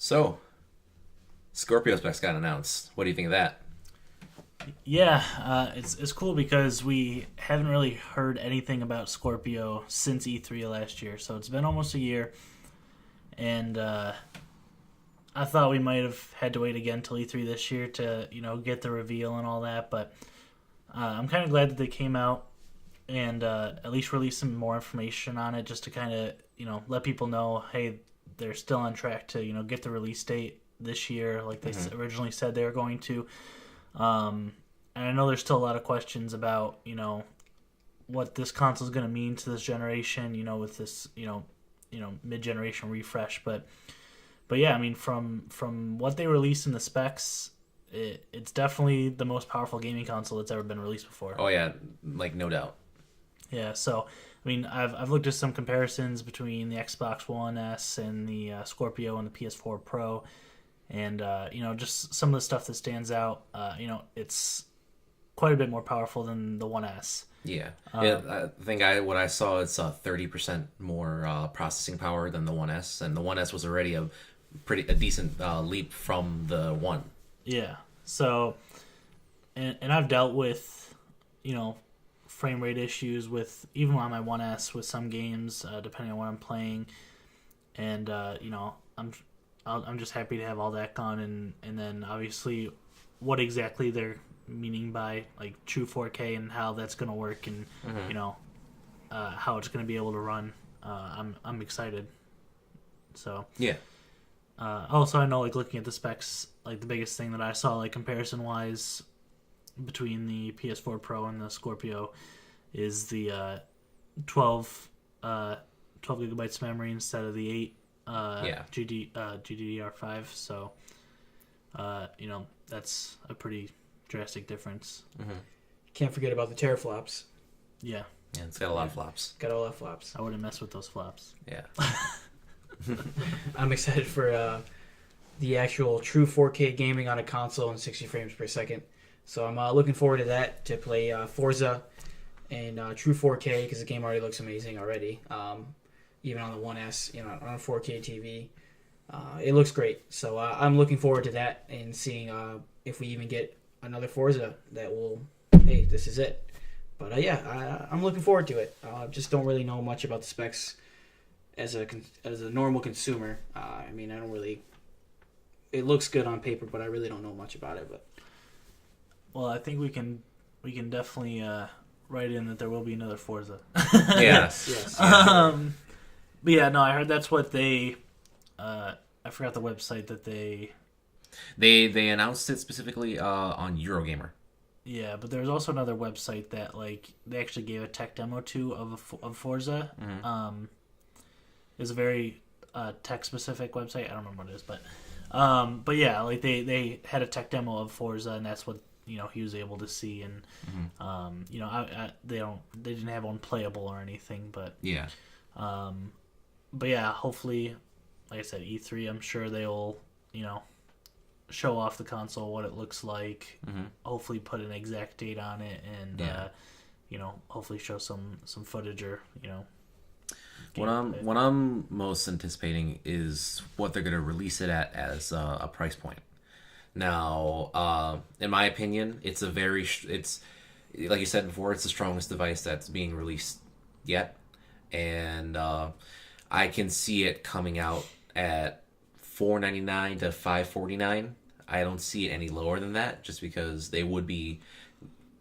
So, Scorpio specs got announced. What do you think of that? Yeah, it's cool because we haven't really heard anything about Scorpio since E3 last year. So it's been almost a year, and I thought we might have had to wait again till E3 this year to get the reveal and all that. But I'm kind of glad that they came out and at least released some more information on it, just to kind of let people know, hey, they're still on track to get the release date this year, like they originally said they were going to. And I know there's still a lot of questions about, what this console is going to mean to this generation, with this, mid-generation refresh. But yeah, I mean, from what they released in the specs, it's definitely the most powerful gaming console that's ever been released before. Oh yeah, like no doubt. Yeah, so I mean, I've looked at some comparisons between the Xbox One S and the Scorpio and the PS4 Pro, and just some of the stuff that stands out. It's quite a bit more powerful than the One S. Yeah, I think what I saw it's 30% more processing power than the One S, and the One S was already a decent leap from the One. Yeah. So, and I've dealt with, frame rate issues with even on my 1S with some games, depending on what I'm playing, and I'm just happy to have all that gone, and then obviously what exactly they're meaning by like true 4K and how that's going to work, and how it's going to be able to run. I'm excited. So yeah. Also, I know, like, looking at the specs, like the biggest thing that I saw, like, comparison wise between the PS4 Pro and the Scorpio is the 12 gigabytes memory instead of the 8 GDDR5. So that's a pretty drastic difference. Can't forget about the teraflops. Yeah, It's got a lot of flops. Got all that flops. I wouldn't mess with those flops. Yeah. I'm excited for the actual true 4K gaming on a console in 60 frames per second. So I'm looking forward to that, to play Forza and true 4K, because the game already looks amazing already. Even on the 1S, on a 4K TV. It looks great. So I'm looking forward to that and seeing if we even get another Forza that will, hey, this is it. But I'm looking forward to it. Just don't really know much about the specs as a normal consumer. I mean, I don't really. It looks good on paper, but I really don't know much about it. But well, I think we can definitely write in that there will be another Forza. Yes. But yeah, no, I heard that's what they. I forgot the website that they. They announced it specifically on Eurogamer. Yeah, but there's also another website that, like, they actually gave a tech demo to of Forza. It's a very tech specific website. I don't remember what it is, but yeah, like they had a tech demo of Forza, and that's what he was able to see, and they didn't have one playable or anything, but Yeah. but yeah, hopefully, like I said, E3, I'm sure they'll show off the console, what it looks like, hopefully put an exact date on it, and hopefully show some footage or What I'm most anticipating is what they're going to release it at as a price point. Now, in my opinion, it's it's like you said before, it's the strongest device that's being released yet, and I can see it coming out at $499 to $549. I don't see it any lower than that, just because they would be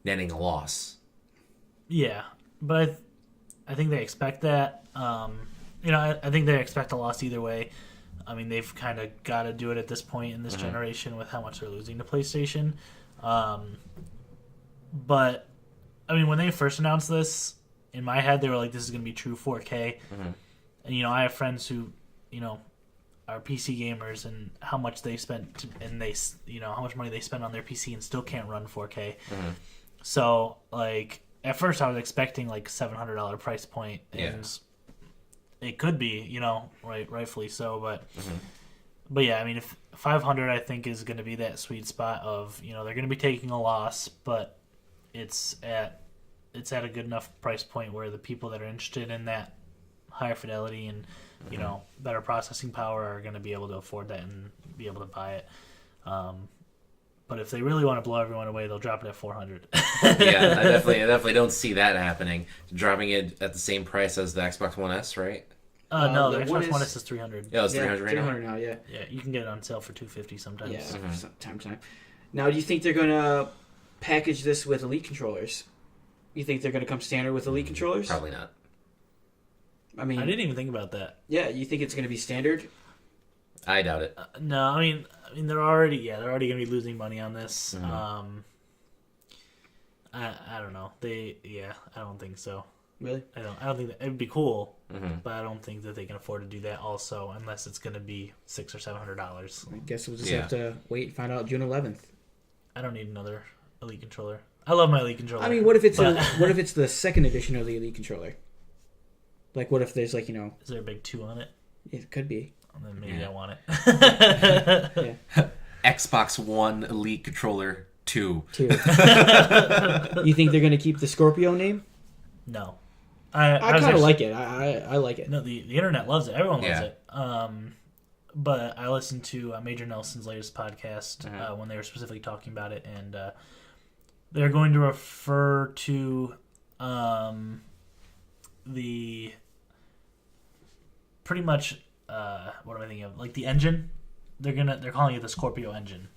netting a loss. Yeah, but I think they expect that. I think they expect a loss either way. I mean, they've kind of got to do it at this point in this generation with how much they're losing to PlayStation. But, I mean, when they first announced this, in my head, they were like, this is going to be true 4K. And, I have friends who, are PC gamers, and how much they spent, and they, how much money they spend on their PC and still can't run 4K. So, like, at first I was expecting like $700 price point, and it could be, rightfully so, but yeah, I mean, if 500, I think, is going to be that sweet spot of, they're going to be taking a loss, but it's at a good enough price point where the people that are interested in that higher fidelity and better processing power are going to be able to afford that and be able to buy it. But if they really want to blow everyone away, they'll drop it at $400. Yeah, I definitely don't see that happening. Dropping it at the same price as the Xbox One S, right? No, the the Xbox one One is- S is $300. Yeah, it's 300 right now. 300 now, yeah. Yeah, you can get it on sale for $250 sometimes. Yeah, time. Now, do you think they're going to package this with Elite controllers? You think they're going to come standard with Elite controllers? Probably not. I mean, I didn't even think about that. yeah, you think it's going to be standard? I doubt it. No, I mean they're already going to be losing money on this. I don't know. I don't think so. Really? I don't think that it would be cool, Mm-hmm. but I don't think that they can afford to do that also unless it's going to be $600 or $700. I guess we'll just Yeah. have to wait and find out June 11th. I don't need another Elite controller. I love my Elite controller. I mean, what if it's but- what if it's the second edition of the Elite controller? Like, what if there's like, Is there a big 2 on it? it could be. And then maybe Yeah. I want it. Yeah. Xbox One Elite Controller 2. Too. You think they're gonna keep the Scorpio name? No. I was kind of actually- like it. I like it. No, the internet loves it. Everyone loves Yeah. it. But I listened to Major Nelson's latest podcast Mm-hmm. when they were specifically talking about it, and they're going to refer to the pretty much what am I thinking of? Like the engine. They're calling it the Scorpio engine.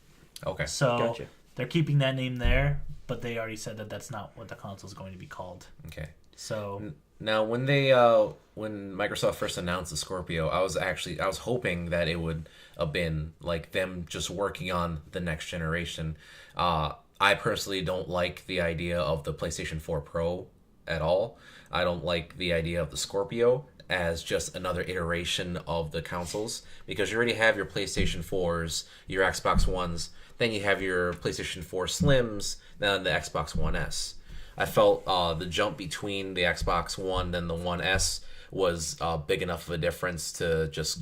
Okay. So Gotcha. they're keeping that name there, but they already said that that's not what the console is going to be called. Okay. So Now, when Microsoft first announced the Scorpio, I was hoping that it would have been like them just working on the next generation. I personally don't like the idea of the PlayStation 4 Pro at all. I don't like the idea of the Scorpio as just another iteration of the consoles, because you already have your PlayStation 4s, your Xbox Ones, then you have your PlayStation 4 Slims, then the Xbox One S. I felt the jump between the Xbox One and the One S was big enough of a difference to just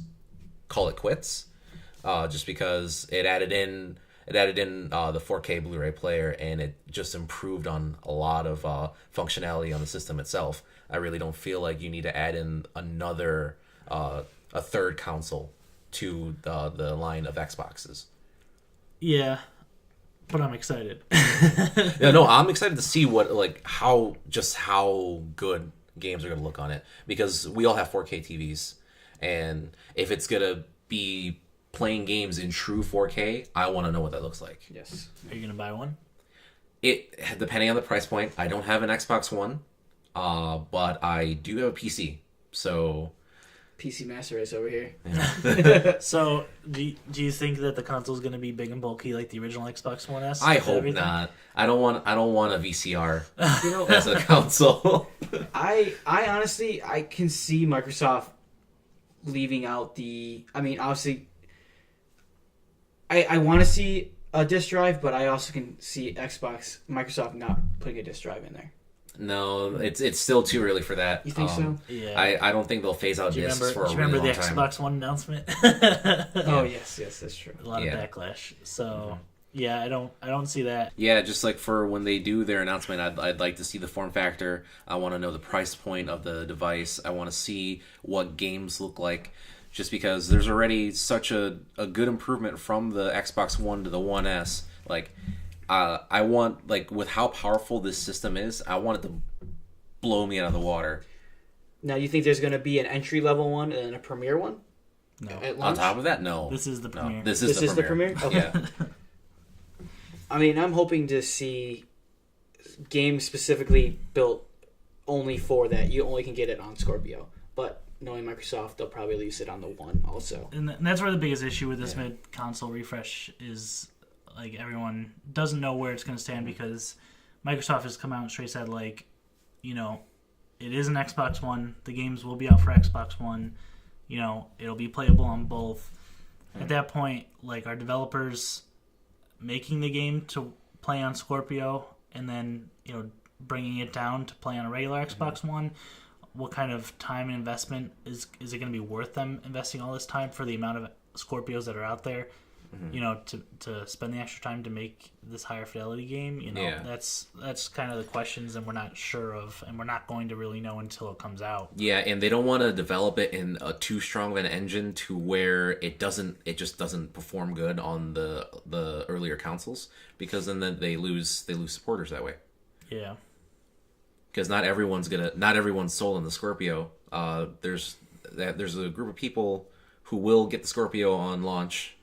call it quits, just because it added in the 4K Blu-ray player, and it just improved on a lot of functionality on the system itself. I really don't feel like you need to add in another a third console to the line of Xboxes. yeah, but I'm excited. Yeah, no, I'm excited to see how good games are going to look on it, because we all have 4K TVs, and if it's going to be playing games in true 4K, I want to know what that looks like. Yes. Are you gonna buy one? It depending on the price point. I don't have an Xbox One, but I do have a PC, so PC Master Race over here. So, do you think that the console is going to be big and bulky like the original Xbox One S? I and hope everything? not. I don't want a VCR You know, as a console. I honestly I can see Microsoft leaving out the. I mean, obviously, I want to see a disk drive, but I also can see Microsoft not putting a disk drive in there. No, it's still too early for that. You think so? Yeah. I don't think they'll phase out do you discs remember? for a Do you really remember the long time. Xbox One announcement? Oh yes, that's true. A lot Yeah. of backlash. So yeah, I don't see that. Yeah, just like for when they do their announcement, I'd like to see the form factor. I want to know the price point of the device. I want to see what games look like, just because there's already such a good improvement from the Xbox One to the One S. Like, I want, like, with how powerful this system is, I want it to blow me out of the water. Now, you think there's going to be an entry level one and a premier one? No, At On launch? top of that, no. this is the No, premiere. this is the premiere. Okay. Yeah. I mean, I'm hoping to see games specifically built only for that. You only can get it on Scorpio. But knowing Microsoft, they'll probably release it on the One also. And that's where the biggest issue with this mid console refresh is. Like, everyone doesn't know where it's going to stand because Microsoft has come out and straight said, like, you know, it is an Xbox One. The games will be out for Xbox One. You know, it'll be playable on both. At that point, like, are developers making the game to play on Scorpio and then, you know, bringing it down to play on a regular Xbox One? What kind of time and investment is it going to be worth them investing all this time for the amount of Scorpios that are out there? you know, to spend the extra time to make this higher fidelity game, you know, Yeah. that's kind of the questions, and we're not sure of, and we're not going to really know until it comes out. Yeah, and they don't want to develop it in a too strong of an engine to where it just doesn't perform good on the earlier consoles, because then they lose supporters that way. Yeah. Because not everyone's sold on the Scorpio. There's a group of people who will get the Scorpio on launch,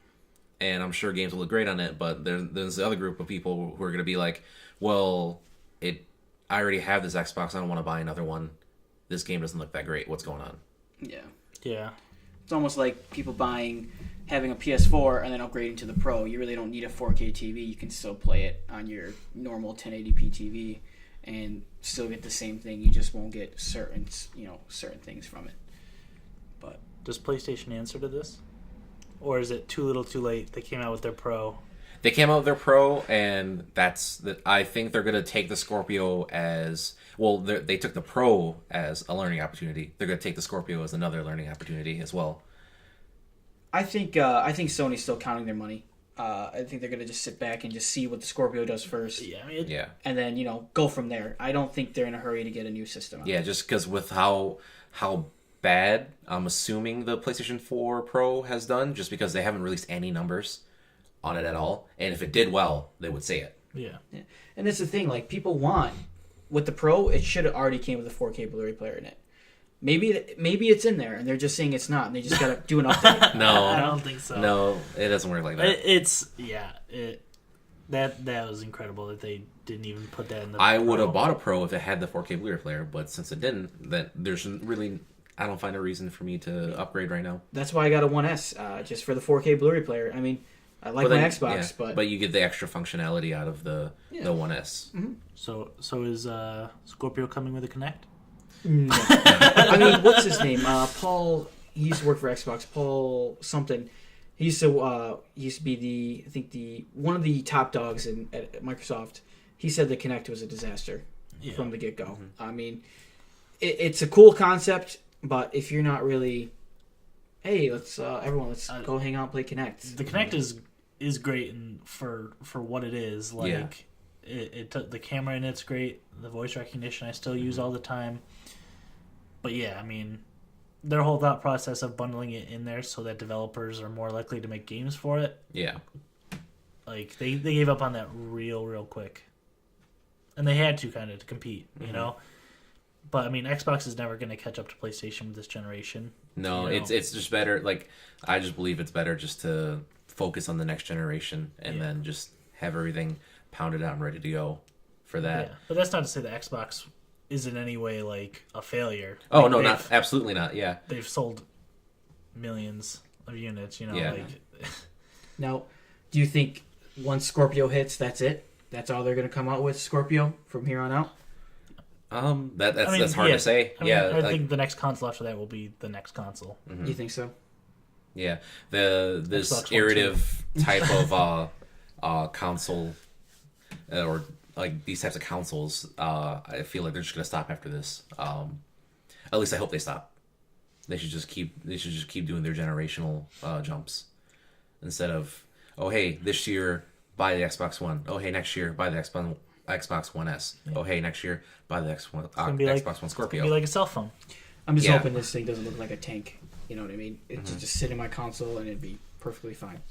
and I'm sure games will look great on it. But there's the other group of people who are going to be like, well, I already have this Xbox. I don't want to buy another one. This game doesn't look that great. What's going on? Yeah. Yeah. It's almost like people having a PS4 and then upgrading to the Pro. You really don't need a 4K TV. You can still play it on your normal 1080p TV and still get the same thing. You just won't get certain things from it. But Does PlayStation answer to this? Or is it too little too late? They came out with their Pro. They came out with their Pro, and I think they're going to take the Scorpio as well. They took the Pro as a learning opportunity. They're going to take the Scorpio as another learning opportunity as well. I think Sony's still counting their money. I think they're going to just sit back and just see what the Scorpio does first. Yeah, I mean, Yeah. And then, go from there. I don't think they're in a hurry to get a new system out. Yeah, just because with how bad I'm assuming the PlayStation 4 Pro has done, just because they haven't released any numbers on it at all. And if it did well, they would say it. yeah. And that's the thing, like, people want, with the Pro, it should have already came with a 4K Blu-ray player in it. Maybe it's in there, and they're just saying it's not, and they just got to do an update. I No, don't think so. no, it doesn't work like that. That was incredible that they didn't even put that in the I would Pro. have bought a Pro if it had the 4K Blu-ray player, but since it didn't, I don't find a reason for me to upgrade right now. That's why I got a 1S, just for the 4K Blu-ray player. I mean, I like my Xbox, but you get the extra functionality out of the 1S. So is Scorpio coming with a Kinect? No. I mean, what's his name? Paul. He used to work for Xbox. Paul something. He used to be one of the top dogs at Microsoft. He said the Kinect was a disaster from the get go. I mean, it's a cool concept, but if you're not really, hey, let's go hang out and play Kinect. The Kinect is great for what it is. Like the camera in it's great. The voice recognition I still use all the time. But yeah, I mean, their whole thought process of bundling it in there so that developers are more likely to make games for it. Yeah. Like they gave up on that real quick, and they had to kind of to compete, you know. But I mean, Xbox is never going to catch up to PlayStation with this generation. No, you know? it's just better. Like, I just believe it's better just to focus on the next generation and then just have everything pounded out and ready to go for that. Yeah, but that's not to say the Xbox is in any way like a failure. Oh Like, no, absolutely not. Yeah. They've sold millions of units. You know, Yeah. like Now, do you think once Scorpio hits, that's it? That's all they're going to come out with, Scorpio, from here on out? That's hard to say. I think the next console after that will be the next console. You think so? Yeah, this Xbox One, iterative type of console, or like these types of consoles, I feel like they're just gonna stop after this. At least I hope they stop. They should just keep doing their generational jumps, instead of, oh hey, this year buy the Xbox One. Oh hey, next year buy the Xbox One S. Yeah. Oh hey, next year buy the Xbox One Scorpio. It'll be like a cell phone. I'm just hoping this thing doesn't look like a tank. You know what I mean? It just sit in my console and it'd be perfectly fine.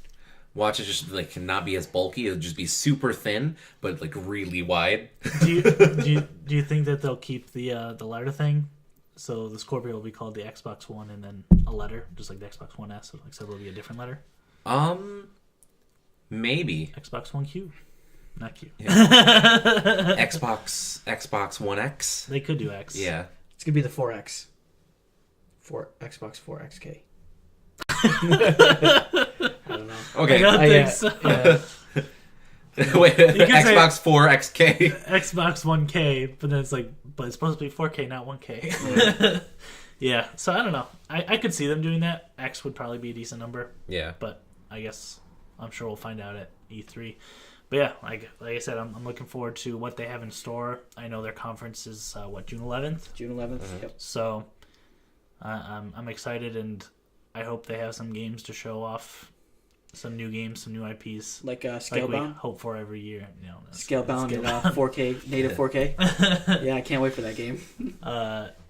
Watch it just like not be as bulky. It'll just be super thin, but like really wide. Do you think that they'll keep the letter thing? So the Scorpio will be called the Xbox One and then a letter, just like the Xbox One S. Except it'll be a different letter. Maybe Xbox One Q, not Q. Yeah. Xbox One X. They could do X. Yeah, it's gonna be the 4X. Xbox 4XK. I don't know. Okay. I don't think so. Yeah. Wait, Xbox 4XK. Xbox 1K, but then it's supposed to be 4K, not 1K. Yeah, so I don't know. I could see them doing that. X would probably be a decent number. Yeah. But I guess I'm sure we'll find out at E3. But yeah, like I said, I'm looking forward to what they have in store. I know their conference is, June 11th? June 11th, Yep. So I'm excited, and I hope they have some games to show off some new games, some new IPs. Like Like we Scalebound. hope for every year. You know, Scalebound and 4K, native 4K. Yeah, I can't wait for that game.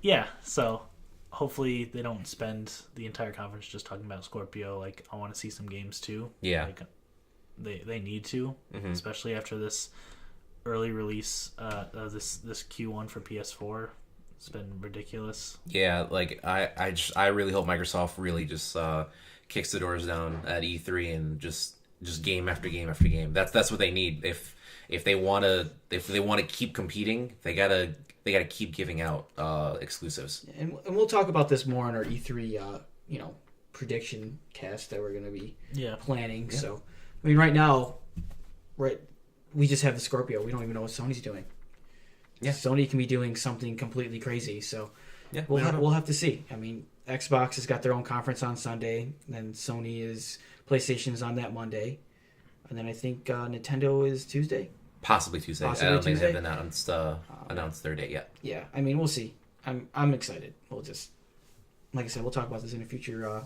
Yeah, so hopefully they don't spend the entire conference just talking about Scorpio. Like, I want to see some games too. Yeah. Like, they need to, especially after this early release of this Q1 for PS4. It's been ridiculous. Yeah, like I really hope Microsoft really just kicks the doors down at E3 and just game after game after game. That's what they need. If they want to keep competing, they gotta keep giving out exclusives. And we'll talk about this more on our E3, prediction cast that we're going to be planning. Yeah. So, I mean, right now, we just have the Scorpio. We don't even know what Sony's doing. Yeah. Sony can be doing something completely crazy. So, Yeah, we'll have to see. I mean, Xbox has got their own conference on Sunday, then PlayStation is on that Monday, and then I think Nintendo is Tuesday. Possibly Tuesday. Possibly I don't think Tuesday? they've announced their date yet. Yeah, I mean, we'll see. I'm excited. We'll just, like I said, we'll talk about this in a future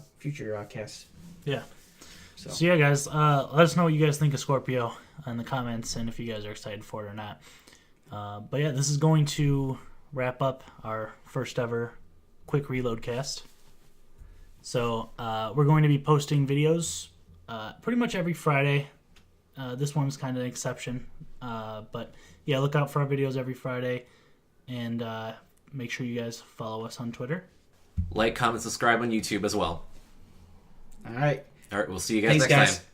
cast. Yeah. So So yeah, guys, let us know what you guys think of Scorpio in the comments, and if you guys are excited for it or not. But yeah, this is going to wrap up our first ever quick reload cast. So we're going to be posting videos pretty much every Friday. This one's kind of an exception, but yeah, look out for our videos every Friday, and make sure you guys follow us on Twitter. Like, comment, subscribe on YouTube as well. all right. All right, we'll see you guys Thanks, next guys. time.